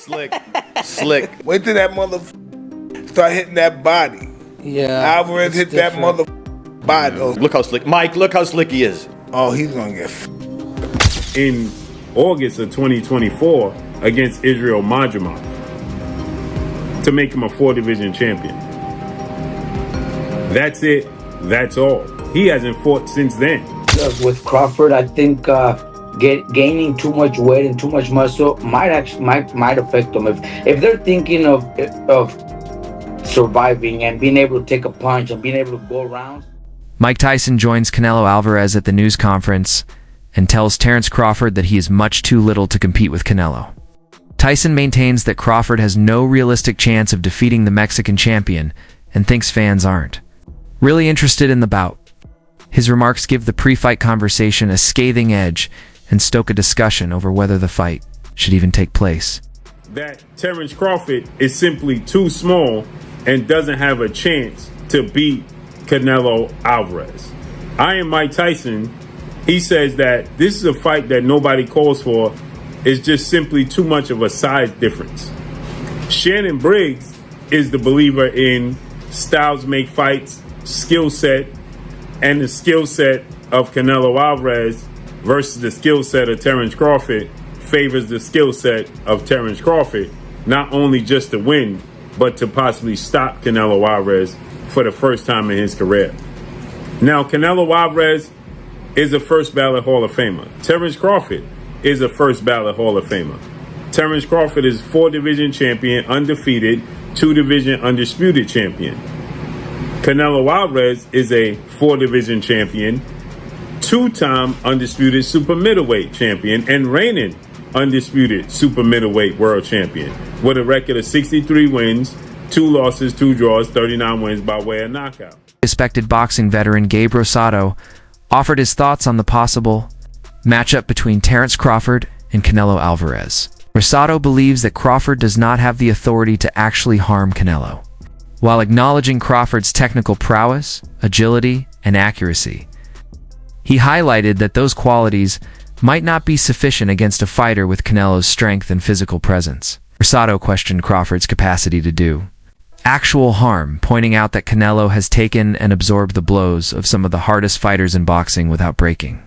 Slick. Wait till that start hitting that body. Yeah. Alvarez hit that body. Look how slick. Mike, look how slick he is. Oh, he's going to get in August of 2024 against Israel Madrimov to make him a 4-division champion. That's it. That's all. He hasn't fought since then. With Crawford, I think gaining too much weight and too much muscle might affect them. If they're thinking of surviving and being able to take a punch and being able to go around. Mike Tyson joins Canelo Alvarez at the news conference and tells Terence Crawford that he is much too little to compete with Canelo. Tyson maintains that Crawford has no realistic chance of defeating the Mexican champion and thinks fans aren't really interested in the bout. His remarks give the pre-fight conversation a scathing edge and stoke a discussion over whether the fight should even take place. That Terence Crawford is simply too small and doesn't have a chance to beat Canelo Alvarez. I am Mike Tyson. He says that this is a fight that nobody calls for. It's just simply too much of a size difference. Shannon Briggs is the believer in styles make fights, skill set, and the skill set of Canelo Alvarez versus the skill set of Terence Crawford favors the skill set of Terence Crawford, not only just to win, but to possibly stop Canelo Alvarez for the first time in his career. Now, Canelo Alvarez is a first ballot Hall of Famer. Terence Crawford is a first ballot Hall of Famer. Terence Crawford is 4-division champion, undefeated, 2-division undisputed champion. Canelo Alvarez is a 4-division champion, 2-time undisputed super middleweight champion, and reigning undisputed super middleweight world champion with a record of 63 wins, 2 losses, 2 draws, 39 wins by way of knockout. Respected boxing veteran Gabe Rosado offered his thoughts on the possible matchup between Terence Crawford and Canelo Alvarez. Rosado believes that Crawford does not have the authority to actually harm Canelo. While acknowledging Crawford's technical prowess, agility, and accuracy, he highlighted that those qualities might not be sufficient against a fighter with Canelo's strength and physical presence. Rosado questioned Crawford's capacity to do actual harm, pointing out that Canelo has taken and absorbed the blows of some of the hardest fighters in boxing without breaking.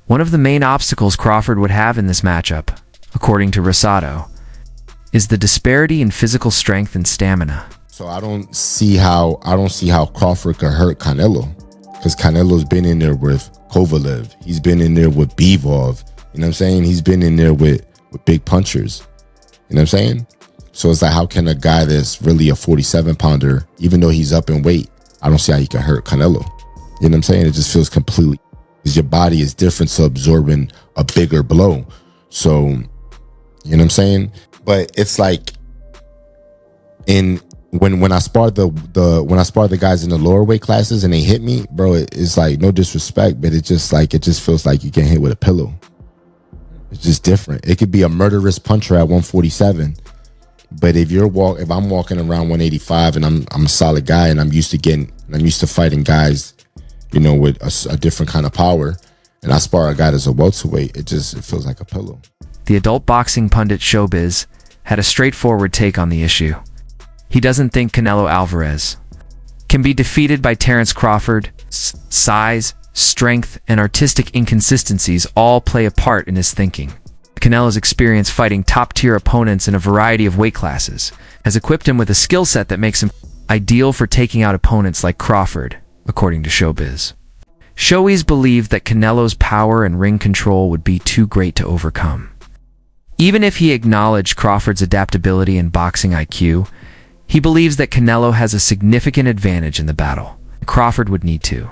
One of the main obstacles Crawford would have in this matchup, according to Rosado, is the disparity in physical strength and stamina. So I don't see how Crawford could hurt Canelo, because Canelo's been in there with Kovalev. He's been in there with Bivol. You know what I'm saying? He's been in there with big punchers. You know what I'm saying? So it's like, how can a guy that's really a 47-pounder, even though he's up in weight, I don't see how he can hurt Canelo. You know what I'm saying? It just feels completely, because your body is different to absorbing a bigger blow. So, you know what I'm saying? But it's like, when I sparred the guys in the lower weight classes and they hit me, bro, it's like, no disrespect, but it just feels like you get hit with a pillow. It's just different. It could be a murderous puncher at 147, but if I'm walking around 185 and I'm a solid guy and I'm used to fighting guys, you know, with a different kind of power, and I spar a guy that's a welterweight, it feels like a pillow. The adult boxing pundit Showbiz had a straightforward take on the issue. He doesn't think Canelo Alvarez can be defeated by Terence Crawford. Size, strength, and artistic inconsistencies all play a part in his thinking. Canelo's experience fighting top-tier opponents in a variety of weight classes has equipped him with a skill set that makes him ideal for taking out opponents like Crawford, according to Showbiz. Showbiz believed that Canelo's power and ring control would be too great to overcome. Even if he acknowledged Crawford's adaptability and boxing IQ, he believes that Canelo has a significant advantage in the battle. Crawford would need to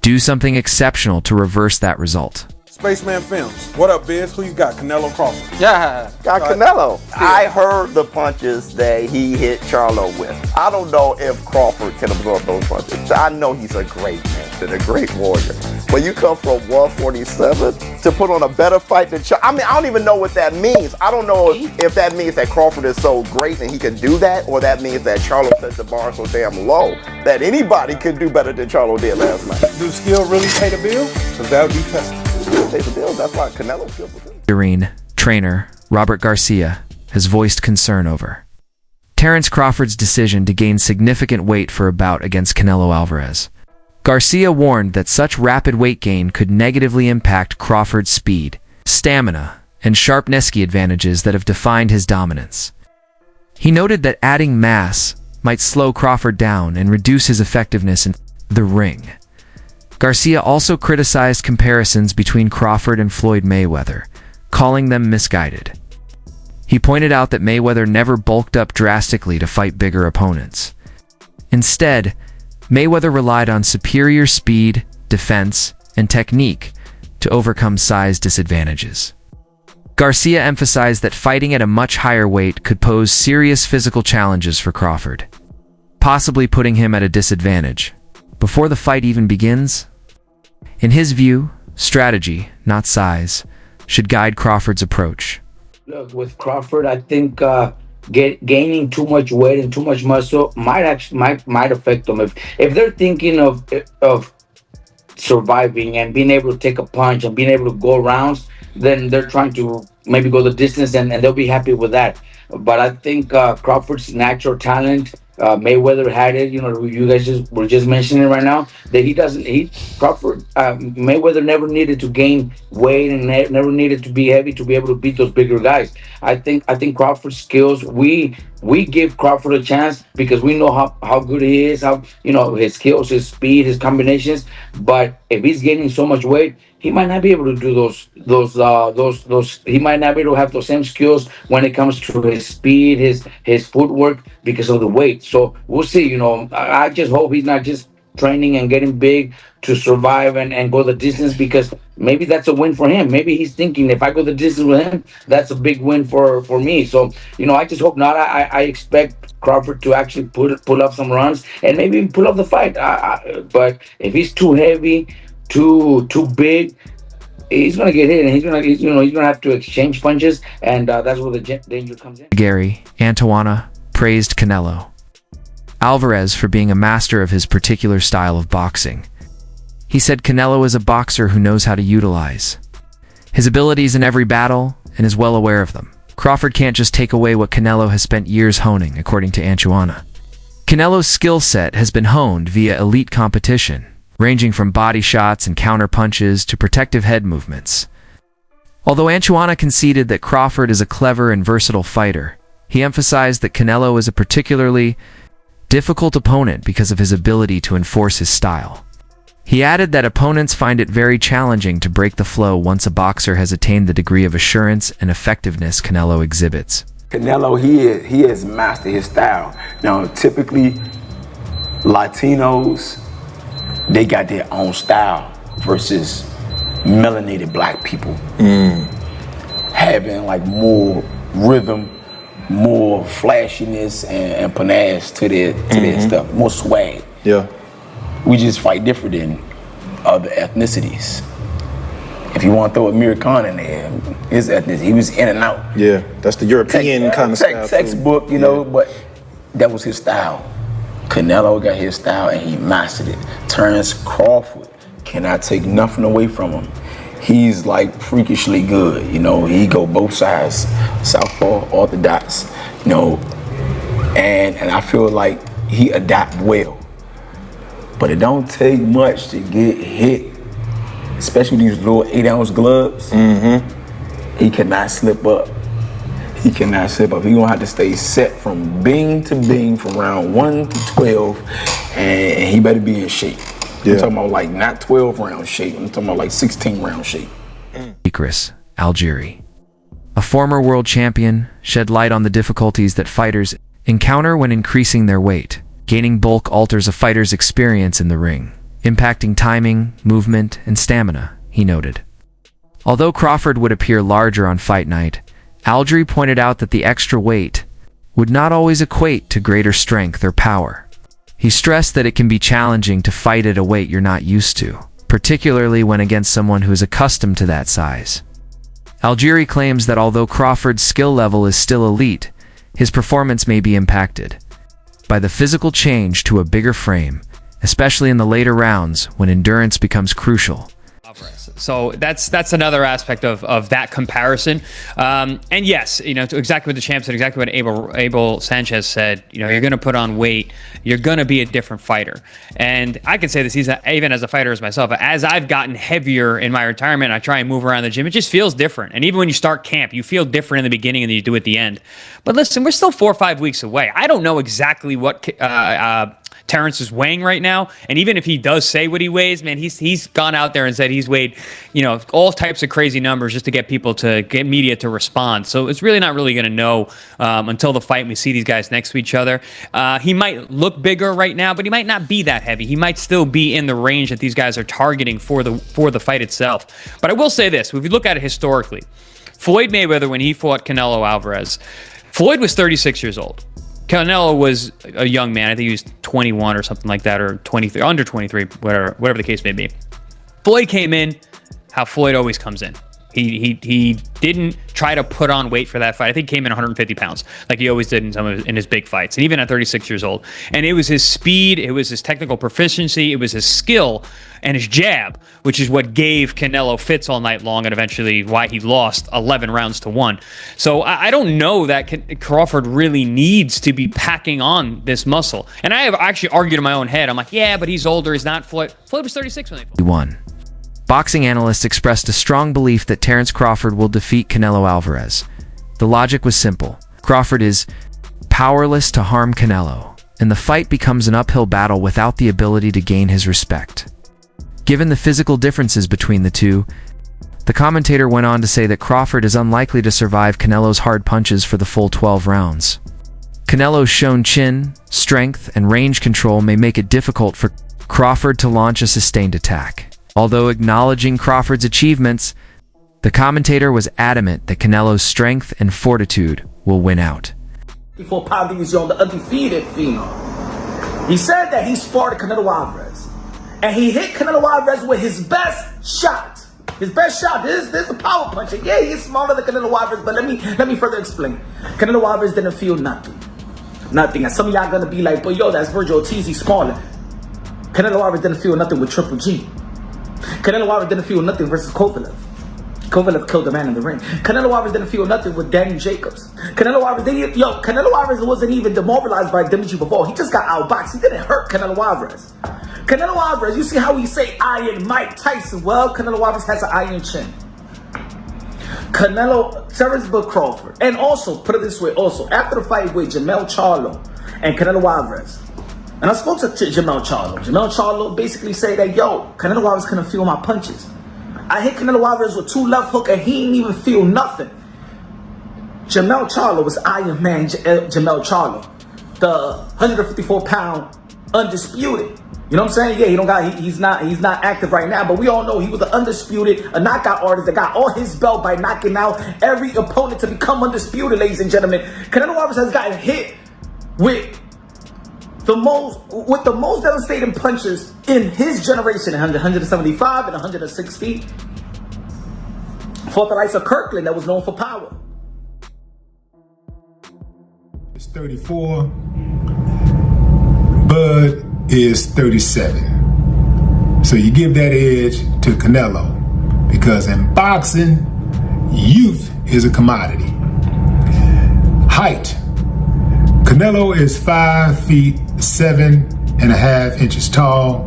do something exceptional to reverse that result. Spaceman Films. What up, Biz? Who you got? Canelo Crawford. Yeah. Got Canelo. I heard the punches that he hit Charlo with. I don't know if Crawford can absorb those punches. I know he's a great man and a great warrior. But you come from 147 to put on a better fight than Charlo. I mean, I don't even know what that means. I don't know if that means that Crawford is so great and he can do that, or that means that Charlo set the bar so damn low that anybody could do better than Charlo did last night. Do skill really pay the bill? Because that would be tested. Pay the bill. That's why Canelo skill was good. Trainer Robert Garcia has voiced concern over Terence Crawford's decision to gain significant weight for a bout against Canelo Alvarez. Garcia warned that such rapid weight gain could negatively impact Crawford's speed, stamina, and sharpness advantages that have defined his dominance. He noted that adding mass might slow Crawford down and reduce his effectiveness in the ring. Garcia also criticized comparisons between Crawford and Floyd Mayweather, calling them misguided. He pointed out that Mayweather never bulked up drastically to fight bigger opponents. Instead, Mayweather relied on superior speed, defense, and technique to overcome size disadvantages. Garcia emphasized that fighting at a much higher weight could pose serious physical challenges for Crawford, possibly putting him at a disadvantage before the fight even begins. In his view, strategy, not size, should guide Crawford's approach. Look, with Crawford, I think gaining too much weight and too much muscle might affect them. If they're thinking of surviving and being able to take a punch and being able to go rounds, then they're trying to maybe go the distance and they'll be happy with that. But I think Crawford's natural talent, Mayweather had it. You know, you guys were just mentioning right now that Mayweather never needed to gain weight and never needed to be heavy to be able to beat those bigger guys. I think Crawford's skills, we give Crawford a chance because we know how good he is, how, you know, his skills, his speed, his combinations. But if he's gaining so much weight, he might not be able to do those. He might not be able to have those same skills when it comes to his speed, his footwork, because of the weight. So we'll see. You know, I just hope he's not just training and getting big to survive and go the distance, because maybe that's a win for him. Maybe he's thinking, if I go the distance with him, that's a big win for me. So, you know, I just hope not. I expect Crawford to actually pull up some runs and maybe even pull up the fight. But if he's too heavy, too big, he's gonna get hit, and he's gonna have to exchange punches, and that's where the danger comes in. Gary Antoana praised Canelo Alvarez for being a master of his particular style of boxing. He said Canelo is a boxer who knows how to utilize his abilities in every battle and is well aware of them. Crawford can't just take away what Canelo has spent years honing, according to Antoana. Canelo's skill set has been honed via elite competition, ranging from body shots and counter punches to protective head movements. Although Antoana conceded that Crawford is a clever and versatile fighter, he emphasized that Canelo is a particularly difficult opponent because of his ability to enforce his style. He added that opponents find it very challenging to break the flow once a boxer has attained the degree of assurance and effectiveness Canelo exhibits. Canelo, he has mastered his style. Now, typically, Latinos, they got their own style versus melanated black people. Having like more rhythm, more flashiness and panache to their stuff, more swag. Yeah. We just fight different than other ethnicities. If you want to throw Amir Khan in there, his ethnicity, he was in and out. Yeah, that's the European kind of style. Textbook, you know, but that was his style. Canelo got his style and he mastered it. Terence Crawford cannot take nothing away from him. He's like freakishly good, you know. He go both sides, southpaw, orthodox, you know, and I feel like he adapt well. But it don't take much to get hit, especially these little 8-ounce gloves. He cannot slip up. He cannot slip up. He gonna have to stay set from bing to bing from round 1 to 12, and he better be in shape. I'm talking about like not 12-round shape. I'm talking about like 16-round shape. Chris Algieri, a former world champion, shed light on the difficulties that fighters encounter when increasing their weight. Gaining bulk alters a fighter's experience in the ring, impacting timing, movement, and stamina, he noted. Although Crawford would appear larger on fight night, Algieri pointed out that the extra weight would not always equate to greater strength or power. He stressed that it can be challenging to fight at a weight you're not used to, particularly when against someone who is accustomed to that size. Algieri claims that although Crawford's skill level is still elite, his performance may be impacted by the physical change to a bigger frame, especially in the later rounds when endurance becomes crucial. So that's another aspect of that comparison. And yes, to exactly what the champ said, exactly what Abel Sanchez said. You're going to put on weight. You're going to be a different fighter. And I can say this, even as a fighter as myself, as I've gotten heavier in my retirement, I try and move around the gym. It just feels different. And even when you start camp, you feel different in the beginning than you do at the end. But listen, we're still 4 or 5 weeks away. I don't know exactly what Terence is weighing right now, and even if he does say what he weighs, man, he's gone out there and said he's weighed, all types of crazy numbers just to get media to respond. So it's really not really going to know until the fight and we see these guys next to each other. He might look bigger right now, but he might not be that heavy. He might still be in the range that these guys are targeting for the fight itself. But I will say this: if you look at it historically, Floyd Mayweather, when he fought Canelo Alvarez, Floyd was 36 years old. Canelo was a young man. I think he was 21 or something like that, or 23, under 23, whatever the case may be. Floyd came in how Floyd always comes in. He didn't try to put on weight for that fight. I think he came in 150 pounds, like he always did in his big fights, and even at 36 years old. And it was his speed, it was his technical proficiency, it was his skill and his jab, which is what gave Canelo fits all night long, and eventually why he lost 11 rounds to 1. So I don't know that Crawford really needs to be packing on this muscle. And I have actually argued in my own head. I'm like, yeah, but he's older. He's not Floyd. Floyd was 36 when they fought. He won. Boxing analysts expressed a strong belief that Terence Crawford will defeat Canelo Alvarez. The logic was simple. Crawford is powerless to harm Canelo, and the fight becomes an uphill battle without the ability to gain his respect. Given the physical differences between the two, the commentator went on to say that Crawford is unlikely to survive Canelo's hard punches for the full 12 rounds. Canelo's shown chin, strength, and range control may make it difficult for Crawford to launch a sustained attack. Although acknowledging Crawford's achievements, the commentator was adamant that Canelo's strength and fortitude will win out. 54 pound, he was the undefeated phenom. He said that he sparred Canelo Alvarez, and he hit Canelo Alvarez with his best shot. His best shot. This is a power puncher. Yeah, he's smaller than Canelo Alvarez, but let me further explain. Canelo Alvarez didn't feel nothing. And some of y'all gonna be like, but yo, that's Virgil Ortiz, he's smaller. Canelo Alvarez didn't feel nothing with Triple G. Canelo Alvarez didn't feel nothing versus Kovalev. Kovalev killed the man in the ring. Canelo Alvarez didn't feel nothing with Danny Jacobs. Canelo Alvarez wasn't even demoralized by Dimitri Bivol. He just got outboxed. He didn't hurt Canelo Alvarez. Canelo Alvarez, you see how we say Iron Mike Tyson? Well, Canelo Alvarez has an iron chin. Terence Crawford. And also, put it this way, after the fight with Jermell Charlo and Canelo Alvarez, and I spoke to Jermell Charlo. Jermell Charlo basically said that, yo, Canelo Alvarez couldn't feel my punches. I hit Canelo Alvarez with 2 left hooks and he didn't even feel nothing. Jermell Charlo was Iron Man Jermell Charlo. The 154-pound undisputed. You know what I'm saying? Yeah, he's not active right now, but we all know he was an undisputed, a knockout artist that got all his belt by knocking out every opponent to become undisputed, ladies and gentlemen. Canelo Alvarez has gotten hit with the most devastating punches in his generation, 175 and 160. Fought the likes of Kirkland that was known for power. It's 34. Bud is 37. So you give that edge to Canelo, because in boxing, youth is a commodity. Height. Canelo is 5 feet 7.5 tall.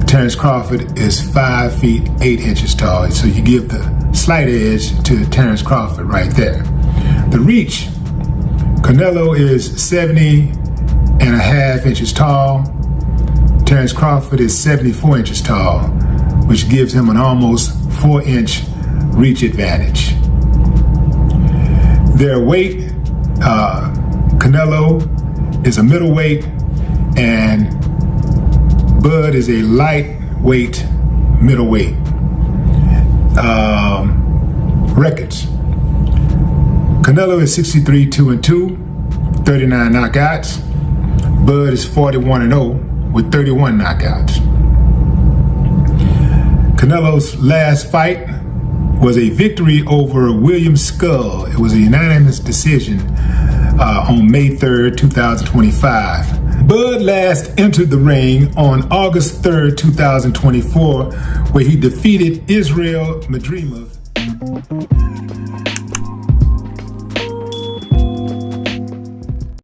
Terence Crawford is 5 feet 8 inches tall. So you give the slight edge to Terence Crawford right there. The reach. Canelo is 70.5 inches tall. Terence Crawford is 74 inches tall, which gives him an almost 4-inch reach advantage. Their weight, Canelo is a middleweight and Bud is a lightweight middleweight. Records. Canelo is 63-2-2, 39 knockouts. Bud is 41-0 with 31 knockouts. Canelo's last fight was a victory over William Skull. It was a unanimous decision on May 3rd, 2025. Bud last entered the ring on August 3rd, 2024, where he defeated Israel Madrimov.